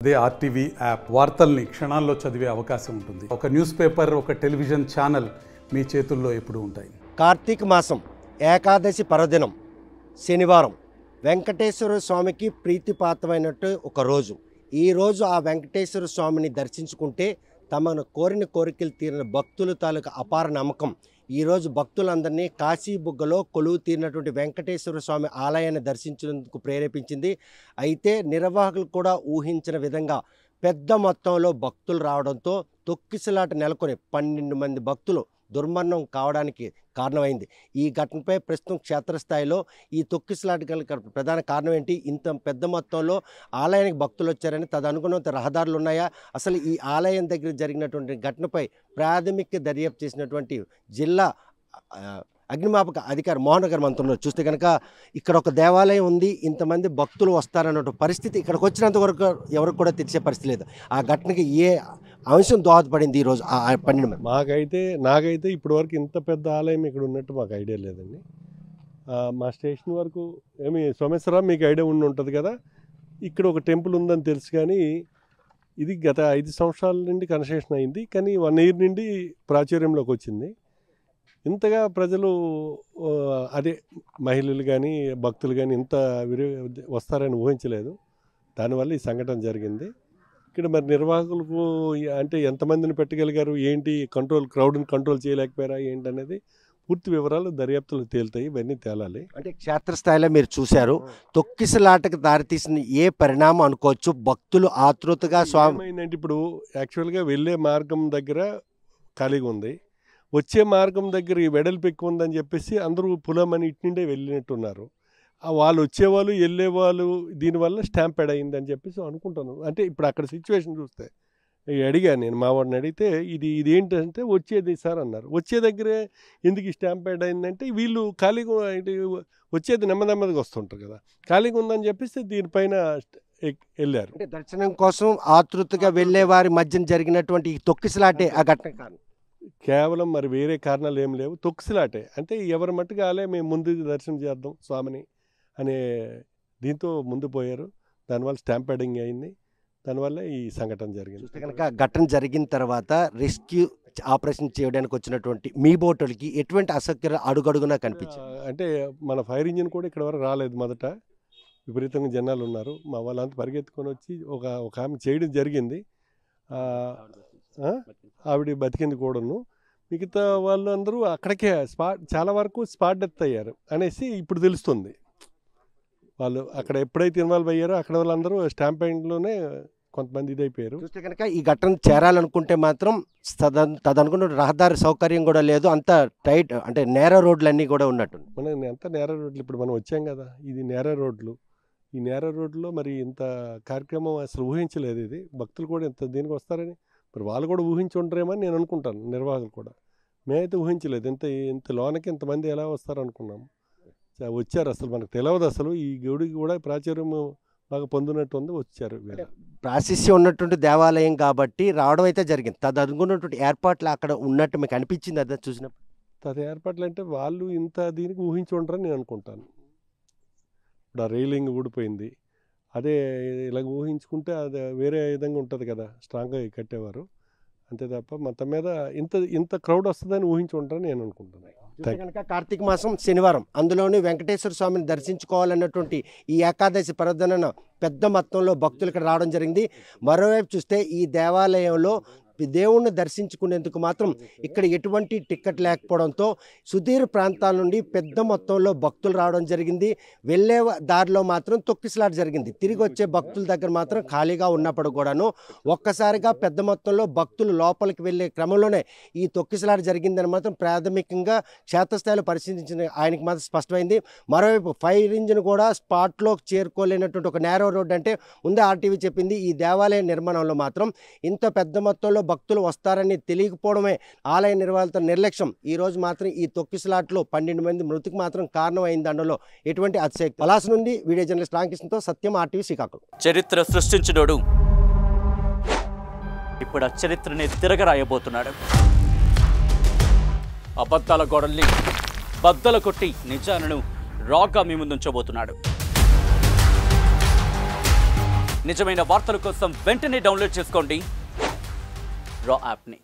అదే RTV app వార్తల్ని క్షణాల్లో చదివే అవకాశం ఉంటుంది. ఒక న్యూస్ పేపర్, ఒక టెలివిజన్ ఛానల్ మీ చేతుల్లో ఎప్పుడూ ఉంటాయి. కార్తీక మాసం ఏకాదశి పర్వదినం శనివారం వెంకటేశ్వర స్వామికి ప్రీతిపాత్రమైనట్టు ఒక రోజు. ఈరోజు ఆ వెంకటేశ్వర స్వామిని దర్శించుకుంటే తమను కోరిన కోరికలు తీరిన భక్తుల తాలూకా అపార నమ్మకం. ఈరోజు భక్తులందరినీ కాశీబుగ్గలో కొలువు తీరినటువంటి వెంకటేశ్వర స్వామి ఆలయాన్ని దర్శించేందుకు ప్రేరేపించింది. అయితే నిర్వాహకులు కూడా ఊహించిన విధంగా పెద్ద మొత్తంలో భక్తులు రావడంతో తొక్కిసలాట నెలకొని 12 మంది భక్తులు దుర్మరణం కావడానికి కారణమైంది. ఈ ఘటనపై ప్రస్తుతం క్షేత్రస్థాయిలో ఈ తొక్కిసలాట ప్రధాన కారణం ఏంటి, ఇంత పెద్ద మొత్తంలో ఆలయానికి భక్తులు వచ్చారని, తదనుగుణంత రహదారులు ఉన్నాయా, అసలు ఈ ఆలయం దగ్గర జరిగినటువంటి ఘటనపై ప్రాథమిక దర్యాప్తు చేసినటువంటి జిల్లా అగ్నిమాపక అధికారి మోహన్ గారు మనతో చూస్తే కనుక ఇక్కడ ఒక దేవాలయం ఉంది, ఇంతమంది భక్తులు వస్తారన్న పరిస్థితి ఇక్కడికి వచ్చినంత వరకు ఎవరికి కూడా తెలిసే పరిస్థితి లేదు. ఆ ఘటనకి ఏ అంశం దోహదపడింది ఈరోజు ఆ 12 మంది? నాకైతే ఇప్పటివరకు ఇంత పెద్ద ఆలయం ఇక్కడ ఉన్నట్టు మాకు ఐడియా లేదండి. మా స్టేషన్ వరకు ఏమి సోమేశ్వరరావు మీకు ఐడియా ఉంటుంది కదా, ఇక్కడ ఒక టెంపుల్ ఉందని తెలుసు. కానీ ఇది గత 5 సంవత్సరాల నుండి కన్స్ట్రక్షన్ అయింది, కానీ 1 ఇయర్ నుండి ప్రాచుర్యంలోకి వచ్చింది. ఇంతగా ప్రజలు అదే మహిళలు కానీ భక్తులు కానీ ఇంత వస్తారని ఊహించలేదు. దానివల్ల ఈ సంఘటన జరిగింది. ఇక్కడ మరి నిర్వాహకులకు అంటే ఎంతమందిని పెట్టగలిగారు, ఏంటి క్రౌడ్ని కంట్రోల్ చేయలేకపోయారా ఏంటి అనేది పూర్తి వివరాలు దర్యాప్తులు తేలుతాయి. ఇవన్నీ తేలాలి. అంటే క్షేత్రస్థాయిలో మీరు చూశారు, తొక్కిసలాటకు దారితీసిన ఏ పరిణామం అనుకోవచ్చు? భక్తులు ఆతృతగా స్వామి ఏంటంటే ఇప్పుడు యాక్చువల్గా వెళ్ళే మార్గం దగ్గర ఖాళీగా ఉంది, వచ్చే మార్గం దగ్గర ఈ వెడల్పు ఎక్కువ ఉందని చెప్పేసి అందరూ పులమని ఇటు నుండే వెళ్ళినట్టున్నారు. వాళ్ళు వచ్చేవాళ్ళు వెళ్ళేవాళ్ళు దీనివల్ల స్టాంపెడ్ అయిందని చెప్పేసి అనుకుంటాను. అంటే ఇప్పుడు అక్కడ సిచ్యువేషన్ చూస్తే అడిగాను నేను, మా వాడిని అడిగితే ఇది ఏంటంటే వచ్చేది సార్ అన్నారు. వచ్చే దగ్గరే ఎందుకు స్టాంపెడ్ అయిందంటే వీళ్ళు ఖాళీగా వచ్చేది నెమ్మదిగా వస్తుంటారు కదా, ఖాళీగా ఉందని చెప్పేసి దీనిపైన వెళ్ళారు. అంటే దర్శనం కోసం ఆతృతగా వెళ్ళే వారి మధ్యన జరిగినటువంటి ఈ తొక్కిసలాటే ఆ ఘటన కారణం. కేవలం మరి వేరే కారణాలు ఏం లేవు, తొక్కిసలాటే. అంటే ఎవరి మట్టుకు ఆలే మేము ముందు దర్శనం చేద్దాం స్వామిని అనే దీంతో ముందు పోయారు. దానివల్ల స్టాంపెడింగ్ అయింది, దానివల్ల ఈ సంఘటన జరిగింది. కనుక ఘటన జరిగిన తర్వాత రెస్క్యూ ఆపరేషన్ చేయడానికి వచ్చినటువంటి మీ బోటులకి ఎటువంటి అసౌకర్యాలు అడుగడుగునా కనిపించింది? అంటే మన ఫైర్ ఇంజిన్ కూడా ఇక్కడ వరకు రాలేదు. మొదట విపరీతంగా జనాలు ఉన్నారు, మా వాళ్ళంతా పరిగెత్తుకొని వచ్చి ఒక ఆమె చేయడం జరిగింది. ఆవిడ బతికింది కూడాను. మిగతా వాళ్ళు అందరూ అక్కడికే చాలా వరకు స్పాట్ డెత్ అయ్యారు అనేసి ఇప్పుడు తెలుస్తుంది. వాళ్ళు అక్కడ ఎప్పుడైతే ఇన్వాల్వ్ అయ్యారో అక్కడ వాళ్ళందరూ స్టాంపింగ్లోనే కొంతమంది ఇదైపోయారు. చూస్తే కనుక ఈ ఘటన చేరాలనుకుంటే మాత్రం తదనుకున్న రహదారి సౌకర్యం కూడా లేదు, అంత టైట్ అంటే నేర రోడ్లు అన్నీ కూడా ఉన్నట్టు. మనం ఎంత నేర రోడ్లు ఇప్పుడు మనం వచ్చాం కదా, ఇది నేర రోడ్లు. ఈ నేర రోడ్లో మరి ఇంత కార్యక్రమం అసలు ఊహించలేదు. ఇది భక్తులు కూడా ఇంత దీనికి వస్తారని మరి వాళ్ళు కూడా ఊహించి ఉంటారేమని నేను అనుకుంటాను, నిర్వాహకులు కూడా. మేమైతే ఊహించలేదు ఇంత లోనకి ఇంతమంది ఎలా వస్తారు అనుకున్నాము. వచ్చారు, అసలు మనకు తెలియదు. అసలు ఈ గుడికి కూడా ప్రాచుర్యం బాగా పొందినట్టు ఉంది, వచ్చారు. ప్రాశస్యం ఉన్నటువంటి దేవాలయం కాబట్టి రావడం అయితే జరిగింది. తదనుకున్నటువంటి ఏర్పాట్లు అక్కడ ఉన్నట్టు మీకు అనిపించింది అదే చూసినప్పుడు? ఏర్పాట్లు అంటే వాళ్ళు ఇంత దీనికి ఊహించి ఉంటారని నేను అనుకుంటాను. ఇప్పుడు ఆ రైలింగ్ ఊడిపోయింది, అదే ఇలాగ ఊహించుకుంటే అది వేరే విధంగా ఉంటుంది కదా, స్ట్రాంగ్గా కట్టేవారు అంతే తప్ప మొత్తం మీద ఇంత క్రౌడ్ వస్తుందని ఊహించి ఉంటారని నేను అనుకుంటున్నాను. కనుక కార్తీక మాసం శనివారం, అందులోని వెంకటేశ్వర స్వామిని దర్శించుకోవాలన్నటువంటి ఈ ఏకాదశి పర్వదినాన పెద్ద మొత్తంలో భక్తులు ఇక్కడ రావడం జరిగింది. మరోవైపు చూస్తే ఈ దేవాలయంలో దేవుణ్ణి దర్శించుకునేందుకు మాత్రం ఇక్కడ ఎటువంటి టికెట్ లేకపోవడంతో సుదూర ప్రాంతాల నుండి పెద్ద మొత్తంలో భక్తులు రావడం జరిగింది. వెళ్ళే దారిలో మాత్రం తొక్కిసలాట జరిగింది. తిరిగి వచ్చే భక్తుల దగ్గర మాత్రం ఖాళీగా ఉన్నప్పుడు కూడాను ఒక్కసారిగా పెద్ద మొత్తంలో భక్తులు లోపలికి వెళ్ళే క్రమంలోనే ఈ తొక్కిసలాట జరిగిందని మాత్రం ప్రాథమికంగా క్షేత్రస్థాయిలో పరిశీలించిన ఆయనకి మాత్రం స్పష్టమైంది. మరోవైపు ఫైర్ ఇంజిన్ కూడా స్పాట్లోకి చేరుకోలేనటువంటి ఒక నేరో రోడ్ అంటే ముందే ఆర్టీవీ చెప్పింది. ఈ దేవాలయ నిర్మాణంలో మాత్రం ఇంత పెద్ద మొత్తంలో భక్తులు వస్తారని తెలియకపోవడమే ఆలయ నిర్వాహకుల నిర్లక్ష్యం. ఈ రోజు మాత్రం ఈ తొక్కిసలాట్లో 12 మంది మృతికి మాత్రం కారణమైంది అనడంలో ఎటువంటి అతిశయోక్తి. పలాస నుండి వీడియో జర్నలిస్ట్ రామకృష్ణతో సత్యం, ఆర్టీవీ శ్రీకాకుళం. చరిత్ర సృష్టించినోడు ఇప్పుడు ఆ చరిత్రని తిరగరాయబోతున్నాడు. అబద్ధాల గోడల్ని బద్దలు కొట్టి నిజాలను రాగా మీ ముందుంచబోతున్నాడు. నిజమైన వార్తల కోసం వెంటనే డౌన్లోడ్ చేసుకోండి రా యాప్ని.